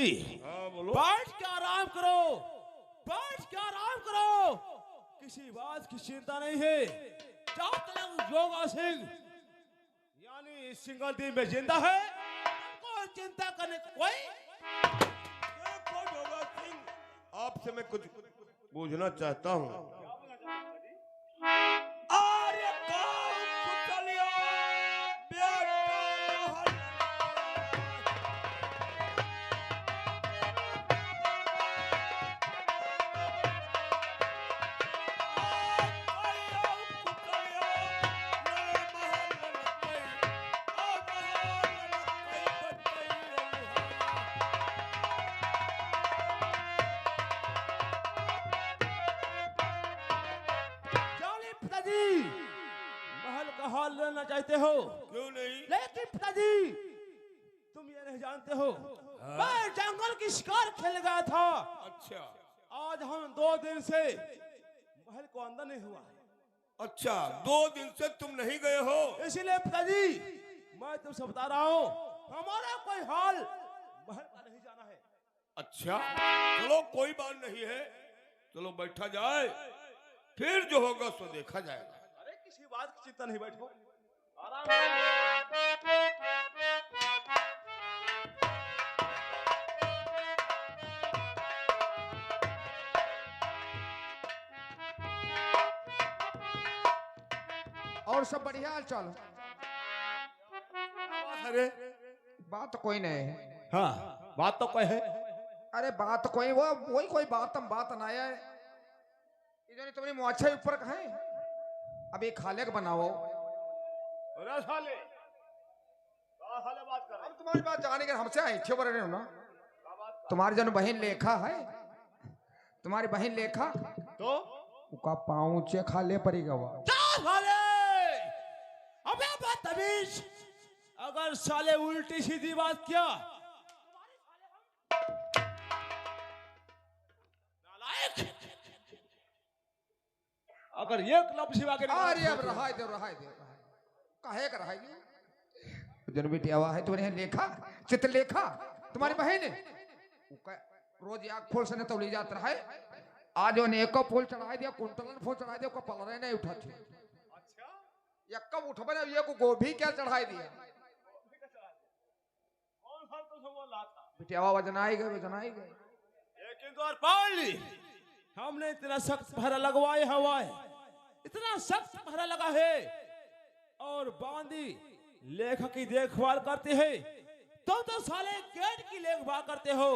हाँ बोलो। बैठ के आराम करो, बैठ के आराम करो, किसी बात की चिंता नहीं है। जब तक योगा सिंह यानी सिंगल टीम में जिंदा है, कोई चिंता करने कोई। देखो योगा सिंह, आपसे मैं कुछ पूछना चाहता हूँ। आर्य गाँव कुतलिया बेटा महल। जाने पिताजी, महल का हाल लेना चाहते हो? क्यों नहीं? लेकिन पिताजी तुम ये नहीं जानते हो, मैं जंगल की शिकार खेल गया था। अच्छा आज हम 2 दिन से महल को अंदर नहीं हुआ है। अच्छा, 2 दिन से तुम नहीं गए हो? इसीलिए पिताजी मैं तुमसे बता रहा हूँ, हमारा कोई हाल महल का नहीं जाना है। अच्छा चलो कोई बात नहीं है, चलो बैठा जाए, फिर जो होगा सो देखा जाएगा। अरे किसी बात की चिंता नहीं, बैठो आराम करो। और सब बढ़िया हाल चाल? अरे बात तो कोई नहीं है। हाँ बात तो कोई है। अरे बात कोई वो वही कोई बात हम बात ना है। ये जो तुम्हारी मुआच्छा ऊपर का है, अभी खाले का बनाओ। अरे साले बात कर रहे अब तुम्हारी बात जाने के हमसे आई छे बरने हो ना। तुम्हारी जन बहन लेखा है, तुम्हारी बहन लेखा तो उका पाँचे खाले परी गवा। साले, अबे बदतमीज, अगर साले उल्टी सीधी बात किया, नालायक, अगर एक लफ्ज़ सिवा के अरे अब रहा दे काहे का रहा दे। जन बेटी आवा है तुम्हारे लेखा चित्रलेखा तुम्हारी बहन है, रोज आग फूल से तौली जात रहा है। आज उन्हें एको फूल चढ़ा दिया, कुंटलन फूल चढ़ा दिया, पलरे नहीं उठा थे। अच्छा यक्का उठबे ये को गोभी क्या चढ़ाई दिया। कौन सा तो सब लाता बिटियावा वजनाई गए लेकिन तो और पढ़ ली, हमने इतना सख्त पहरा लगवाए हवा है, इतना सख्त पहरा लगा है, और बांदी लेखक की देखभाल करते हैं, तो साले गेट की देखभाल करते हो।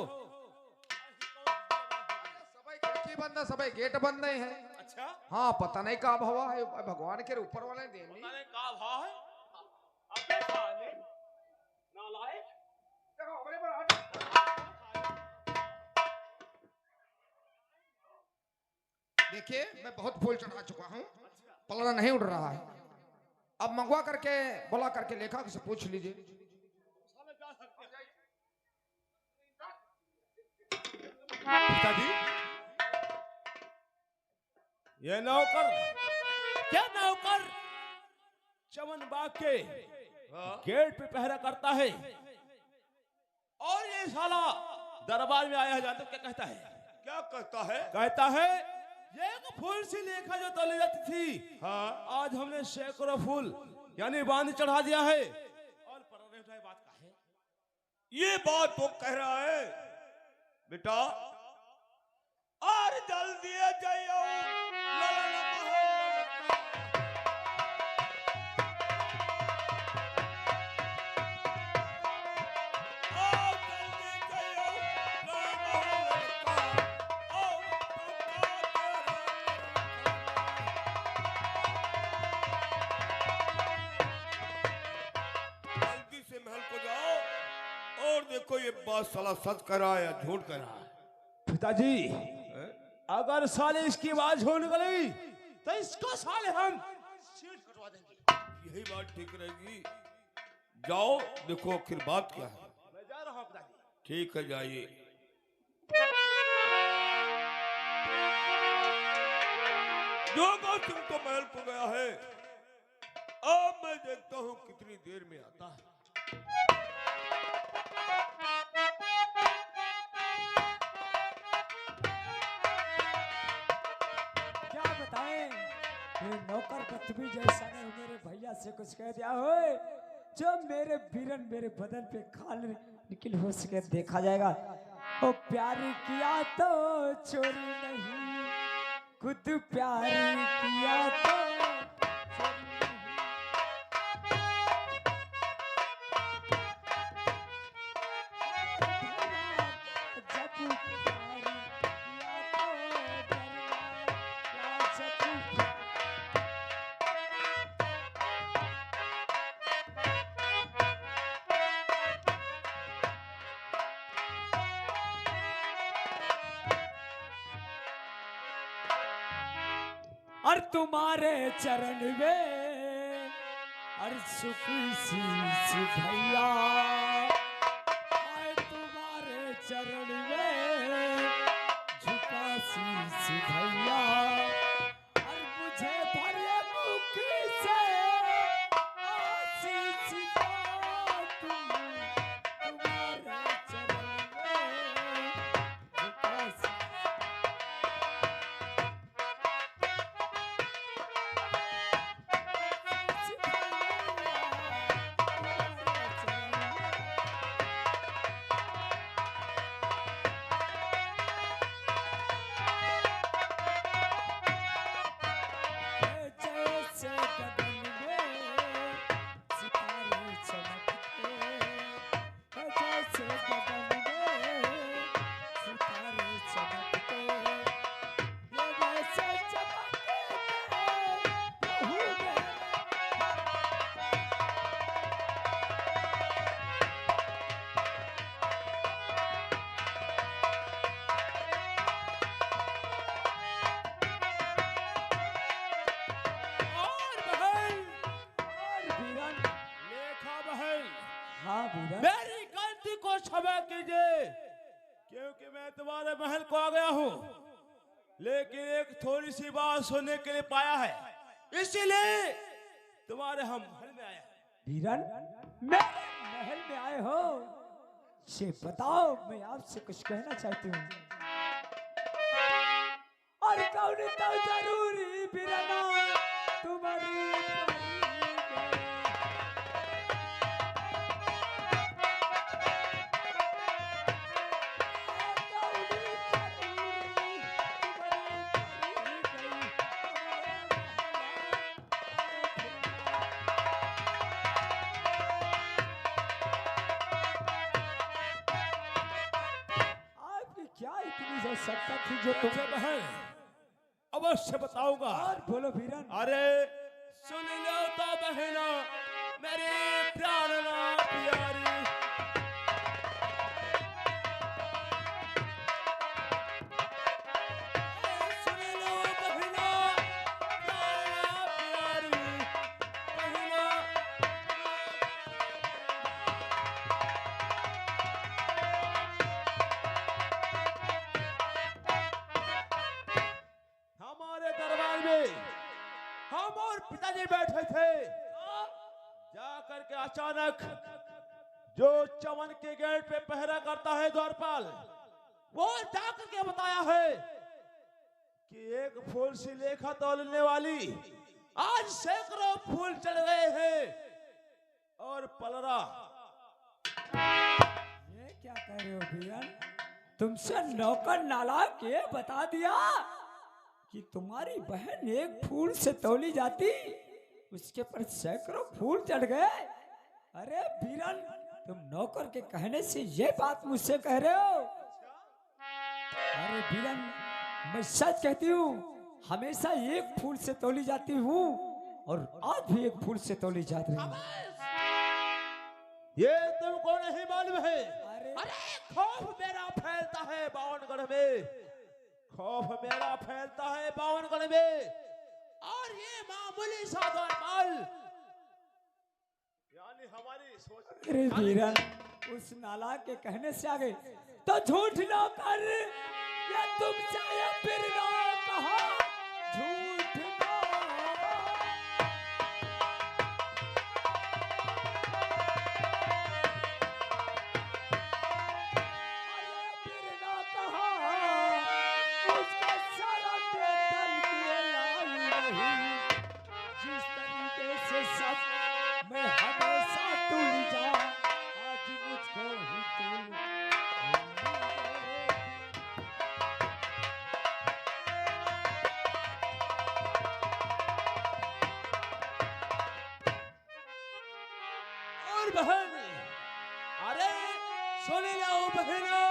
सबई खिड़की बंद है, सबई गेट बंद नहीं है। अच्छा हाँ पता नहीं का हवा है, भगवान के ऊपर वाले देनी। पता नहीं का भाव है। अबे साले नालायक, देखो हमारे पर हट। देखिए मैं बहुत फूल चढ़ा चुका हूँ, पलड़ा नहीं उड़ रहा है। अब मंगवा करके बोला करके लेखक से पूछ लीजिए। पिताजी ये नौकर, क्या नौकर चमन बाग के गेट पे पहरा करता है, और ये साला दरबार में आया है, जानते हो क्या कहता है? क्या कहता है? कहता है ये एक फूल सी लेखा जो तोली जाती थी, हाँ आज हमने सैकड़ों फूल यानी बांध चढ़ा दिया है, और पर उठाए बात का है। ये बात वो कह रहा है बेटा, और जल्दी जाइयो ललन महल। आओ जल्दी जाइयो ललन महल। आओ जल्दी से महल को जाओ, और देखो ये बात साला सच कर रहा है या झूठ कर रहा है। पिताजी अगर साले इसकी बात झूठ गई तो इसको साले हम सीट कटवा देंगे। यही बात ठीक रहेगी। जाओ देखो आखिर बात क्या है। मैं जा रहा हूँ पिताजी। ठीक है जाइए। जोगा सिंह तो महल को गया है, अब मैं देखता हूँ कितनी देर में आता है। ये नौकर पत्नी जैसा नहीं मेरे भैया से कुछ कह दिया होए जो मेरे वीरन मेरे बदन पे खाल निकल हो सके देखा जाएगा। ओ प्यार किया तो चोरी नहीं, खुद प्यार किया तो चोरी नहीं। और तुम्हारे चरण में और सुख शीश भैया, आए तुम्हारे चरण में झुका शीश भैया, और मुझे भरे मुख से आशीष दो तुम्हारे चरण में झुका शीश। मेरी गलती को क्षमा कीजिए, क्योंकि मैं तुम्हारे महल को आ गया हूँ, लेकिन एक थोड़ी सी बात सुनने के लिए पाया है, इसीलिए तुम्हारे हम महल में आया। वीरन, मेरे महल में आए हो, ये बताओ, मैं आपसे कुछ कहना चाहती हूँ। और कौन तो जरूरी वीरना तुम्हारी सत्ता थी जो तुझे बहन अवश्य बताऊंगा। और बोलो वीरन। अरे सुन लो तो बहना मेरी प्राणना प्यारी, सुन लो बहना प्राणना प्यारी, बहना हमारे दरबार में हम और पिताजी बैठे थे, जा करके अचानक जो चमन के गेट पे पहरा करता है द्वारपाल, वो जा करके बताया है कि एक फूल सी लेखा तोलने वाली आज सैकड़ों फूल चढ़ गए हैं, और पलरा। ये क्या कह रहे हो वीरन? तुमसे नौकर नालायक ये बता दिया कि तुम्हारी बहन एक फूल से तौली जाती, उसके पर सैकड़ों फूल चढ़ गए। अरे वीरन, तुम नौकर के कहने से ये बात मुझसे कह रहे हो? अरे वीरन, मैं सच कहती हूँ, हमेशा एक फूल से तौली जाती हूँ और आज भी एक फूल से तौली जाती हूँ। ये तुमको नहीं मालूम है? अरे खौफ मेरा फैलता है बावनगढ़ में, खौफ मेरा फैलता है बावनगढ़ में, और ये मामूली सा द्वारपाल यानी हमारी सोच। अरे वीरन, उस नाला के कहने से आगे तो झूठ ना कर, या तुमसे या फिर ना कहा झूठ ना। अरे फिर ना कहा, उसका सारा वेतन के लाई नहीं। बहन, अरे सुन लो बहना,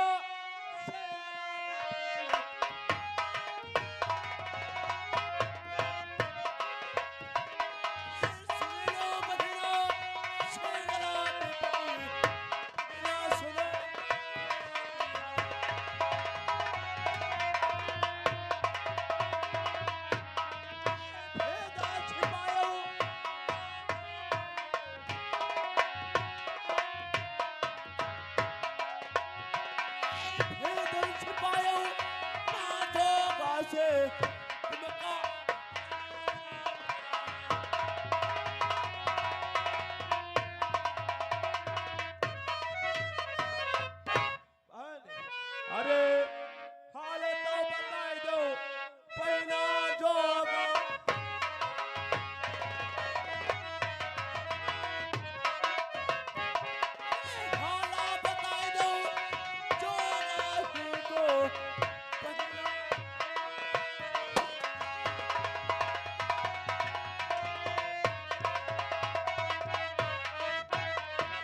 अरे हाले तो बताई दो पहना जोगा, हाला बताई दो जोगा को पहना।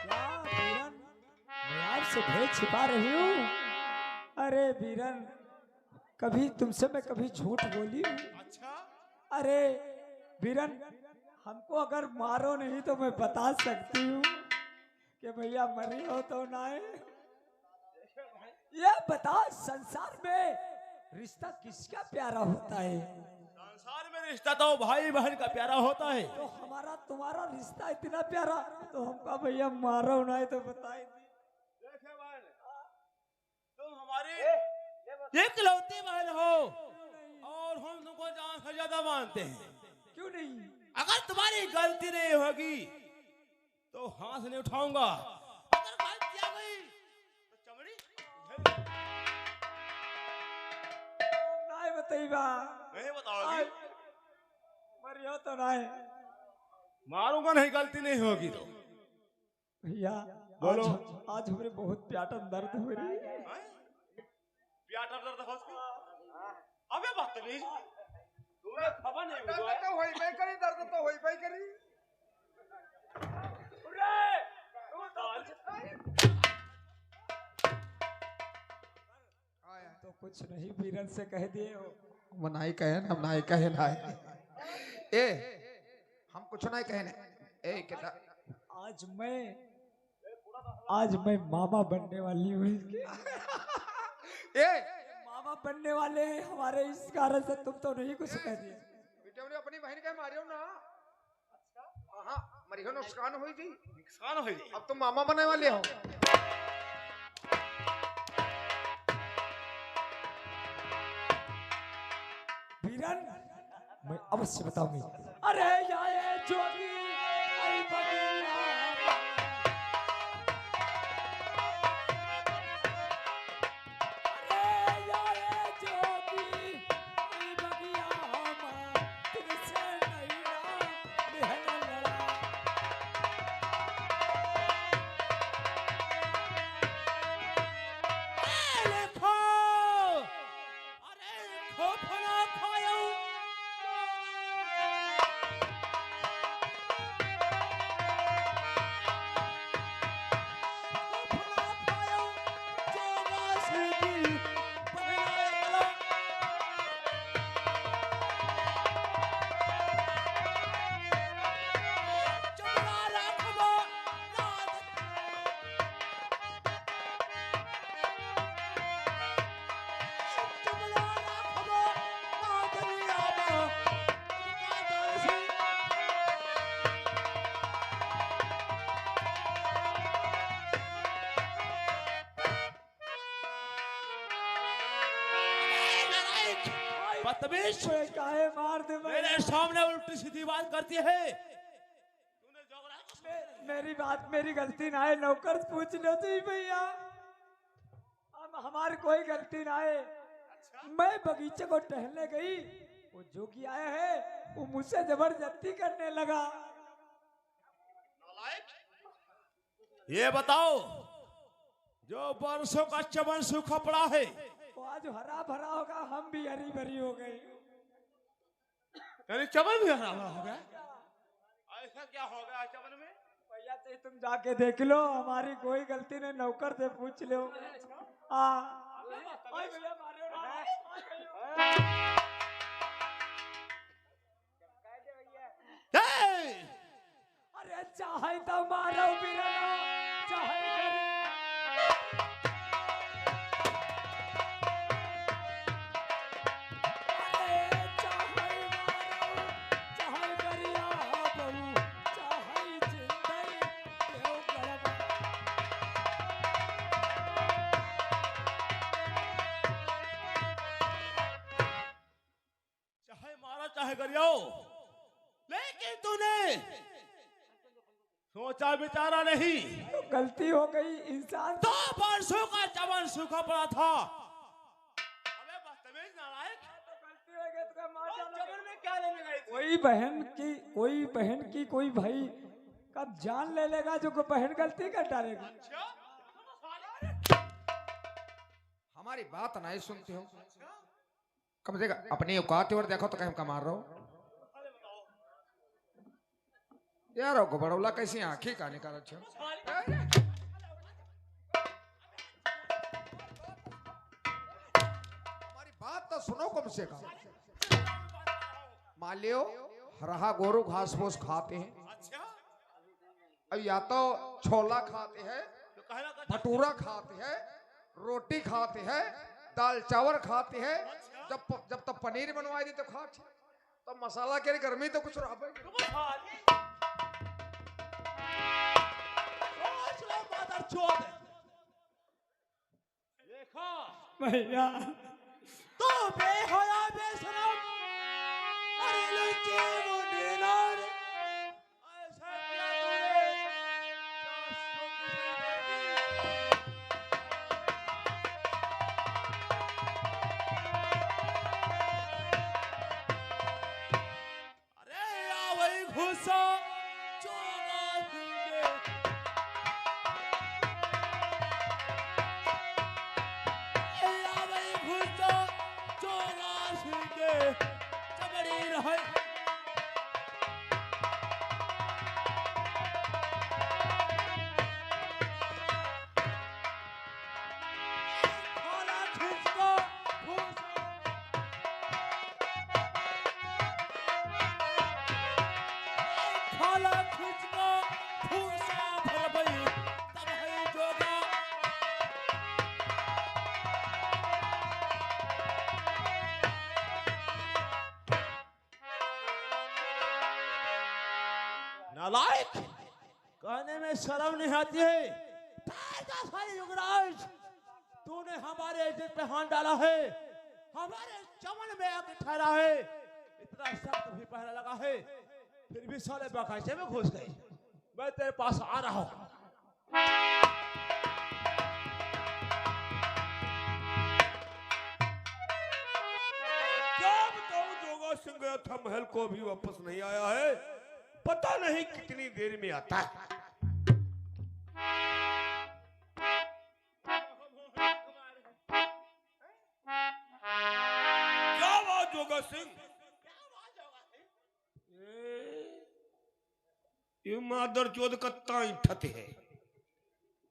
क्या बीरन, मैं आपसे भेद छिपा रही हूँ? अरे बीरन, कभी तुमसे मैं कभी झूठ बोली हूँ? अच्छा, अरे बीरन, हमको अगर मारो नहीं तो मैं बता सकती हूँ कि भैया मरी हो तो ना है। ये बता, संसार में रिश्ता किसका प्यारा होता है? संसार में रिश्ता तो भाई बहन का प्यारा होता है। तो हमारा तुम्हारा रिश्ता इतना प्यारा, तो हमका भैया मारो ना है तो बताए। देखे बहन, तुम हमारी इकलौती बहन हो और हम तुमको जान से ज्यादा मानते हैं। क्यों नहीं? अगर तुम्हारी गलती नहीं होगी तो हाथ नहीं उठाऊंगा, अगर गलती आ गई तो चमड़ी नहीं बताइबा। नहीं बताओगी। मरी हो तो नहीं। मारूंगा नहीं, गलती नहीं होगी तो। भैया बोलो। आज हमरे बहुत प्याटन दर्द हो रही है। प्याटर दर्द हो सके? अबे बदतमीज, तुम्हें खबर नहीं हुआ है? दर्द तो होई भाई करी, दर्द तो होई भाई करी। तो कुछ नहीं, बीरन से कह दिए हो। मनाई कहे ना, मनाई कहे ना। ए हम कुछ नहीं कहने। ए कितना आज मैं मामा बनने वाली हूँ इसके। ए मामा बनने वाले हैं हमारे, इस कारण से तुम तो नहीं कुछ कह दिए। बेटे ने अपनी बहन के मारियो ना। हाँ मरी हो, नुकसान हुई जी। नुकसान हो गई। अब तुम मामा बनने वाले हो। बीरन, मैं अवश्य बताऊंगी। अरे जाए जोगी आई बगिया, अरे जाए जोगी आई बगिया, तुझसे नहीं लड़ा। अरे खो, अरे खो फना खायो। बदतमीज, काहे मार दे मेरे सामने उल्टी सीधी बात करती है। तूने जोगरा मेरी बात, मेरी गलती ना है, नौकर पूछ लो तो ही भैया। हमारी कोई गलती ना है। मैं बगीचे को टहलने गई, वो जोगी आया है, वो मुझसे जबरदस्ती करने लगा। ये बताओ, जो बरसों का चमन सूखा पड़ा है, वो आज हरा भरा होगा, हम भी हरी भरी हो गई। यानी चमन भी हरा भरा हो गया। ऐसा क्या हो गया चमन में? भैया तो अरे तुम जाके देख लो, हमारी कोई गलती नहीं, नौकर से पूछ लो। हाँ ओए भैया मारो ना। अरे चाहे तो मारो बिरना, चाहे चाहे करियो, लेकिन तूने सोचा विचारा नहीं। तो गलती हो गई, इंसान तो परसों का चमन सूखा पड़ा था। अबे बदतमीज नालायक, गलती हो गई तो मार जाना। चमन में क्या लेने गई थी? कोई बहन की कोई भाई का जान ले लेगा जो को बहन गलती कर डालेगा। हमारी बात नहीं सुनते हो। कम से कम अपनी औकात और देखो तो कहीं का मार रहा हो यार। को बड़ौला कैसी आंखें का निकाल अच्छे हमारी बात तो सुनो कम से कम। मान लियो रहा गोरू घास फूस खाते हैं, अब या तो छोला खाते हैं, भटूरा खाते हैं, रोटी खाते हैं, दाल चावल खाते हैं। जब तक पनीर बनवाई दी तो खा, तो मसाला के गर्मी तो कुछ रहा देखा भैया तो बेहया बेशरम, अरे लुच्चे मुंडे नार, ऐसा किया तूने। अरे या वही घुसा चोगा तुझे, या वही घुसा चोगा तुझे, चबड़ी रहे। खाना खिसको भूसा, खाना खिसको भूसा भर गई, तब है जोगा। नालायक, कहने में शर्म नहीं आती है। ताजा सारी युगराज, तूने हमारे इज्जत पे हाथ डाला है, हमारे चमन में आके ठहरा है। इतना सख्त भी पहरा लगा है, फिर भी साले बगीचे में घुस गई। मैं तेरे पास आ रहा हूँ। क्या बताऊं, जोगा सिंह गया था महल को, अभी वापस नहीं आया है। पता नहीं कितनी देर में आता है। क्या बात जोगा सिंह? ये मादर चोद का ताई ठते है।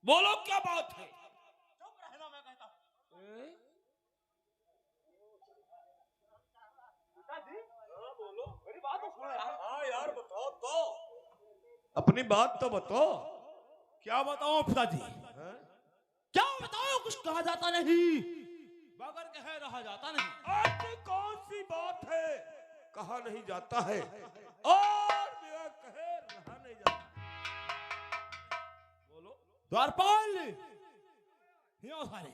बोलो क्या बात है? चुप रहना मैं कहता हूँ। बोलो, मेरी बात तो सुनो यार। हाँ यार बताओ तो, अपनी बात तो बताओ। क्या बताऊं पिताजी? क्या बताओ, कुछ कहा जाता नहीं, बगैर कहे रहा जाता नहीं। ऐसी कौन सी बात है कहा नहीं जाता है और मेरा कहे रहा नहीं जाता? बोलो। द्वारपाल, यहाँ सारे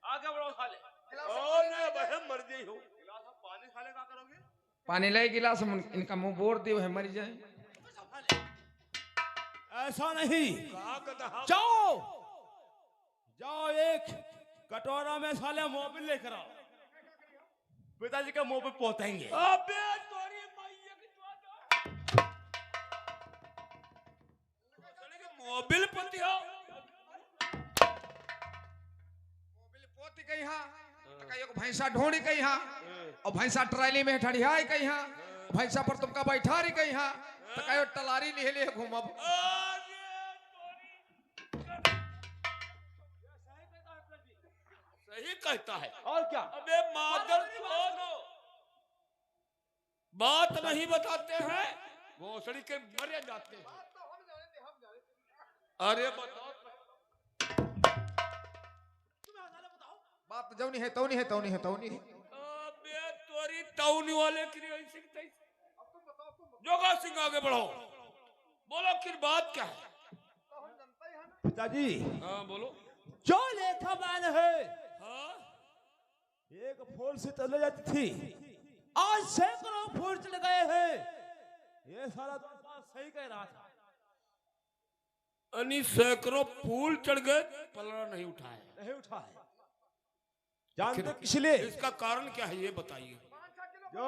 आगे बढ़ो साले। और ना बहम मर गई हो। गिलास में पानी साले क्या करोगे? पानी लाई गिलास इनका मुंह बोर दियो है मर जाए। ऐसा नहीं, कहा कहा जाओ जाओ, एक कटोरा में साले मोबिल लेकर आओ, पिताजी के मुंह पे पोतेंगे। अबे तोरी मैया की चोद। चले के मोबिल पति हो। मोबिल पोती कहीं हां, कहीं को भैंसा ढोड़ी कहीं हां, और भैंसा ट्राली में ठड़िया कहीं हाँ भैंसा पर तुमका बैठा रही कहीं हाँ तो कहो टलारी ले ले घूमब सही कहता है। और क्या? अबे मादर बात नहीं बताते हैं भोसड़ी के मरे जाते हैं। अरे बताओ बात जौनी है तौनी है तौनी है तौनी है। अबे तोरी तौनी वाले की ऐसी जोगा सिंह आगे बढ़ो बोलो फिर बात क्या है। पिताजी हाँ बोलो। जो लेखा मान है हाँ एक फूल से चले जाती थी आज सैकड़ों फूल चले गए हैं। ये सारा तो बात सही कह रहा था। अनि सैकड़ों फूल चढ़ गए पलड़ा नहीं उठाए। नहीं उठा है जानते इसलिए इसका कारण क्या है ये बताइए। जो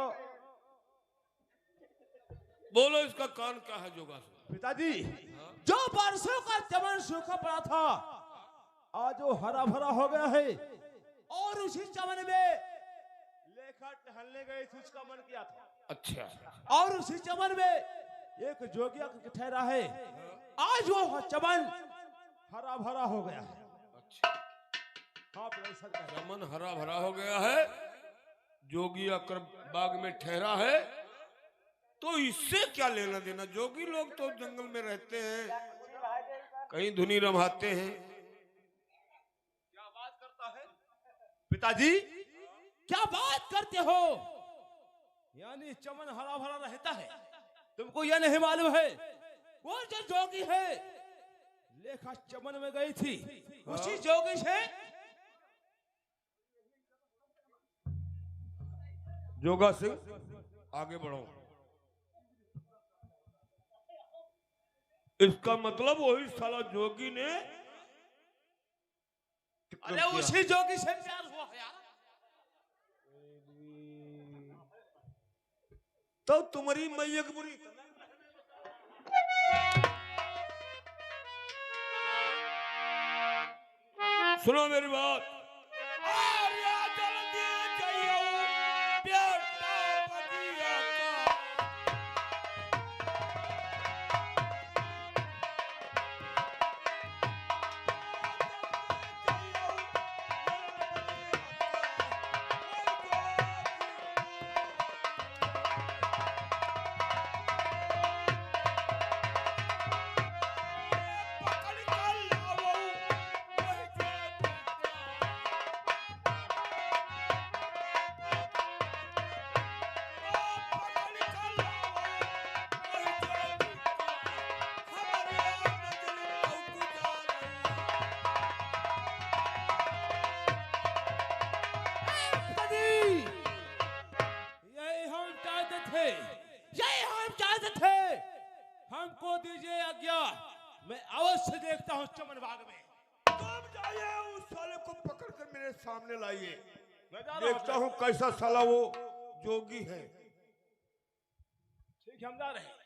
बोलो इसका कारण क्या है जोगा सिंह। पिताजी जो बरसों का चमन सूखा पड़ा था आज वो हरा भरा हो गया है और उसी चमन में लेखा टहलने गई थी उसका मन किया था। अच्छा और उसी चमन में एक जोगिया ठहरा है आज वो चमन हरा भरा हो गया है। अच्छा हाँ चमन हरा भरा हो गया है जोगी आकर बाग में ठहरा है तो इससे क्या लेना देना। जोगी लोग तो जंगल में रहते हैं कहीं धुनी रमाते हैं। क्या बात करता है पिताजी क्या बात करते हो। यानी चमन हरा भरा रहता है तुमको यह नहीं मालूम है वो जो जोगी है लेखा चमन में गई थी उसी जोगी से जोगा सिंह आगे बढ़ो। इसका मतलब वही साला जोगी ने अरे उसी जोगी से प्यार हुआ है यार। तो तुम्हारी मैया की बुरी सुनो मेरी बात। हमको दीजिए आज्ञा मैं अवश्य देखता हूँ चमन बाग में। तुम जाइए उस साले को पकड़ कर मेरे सामने लाइए देखता देखता हूँ कैसा साला वो जोगी है। ठीक है हम जा रहे हैं।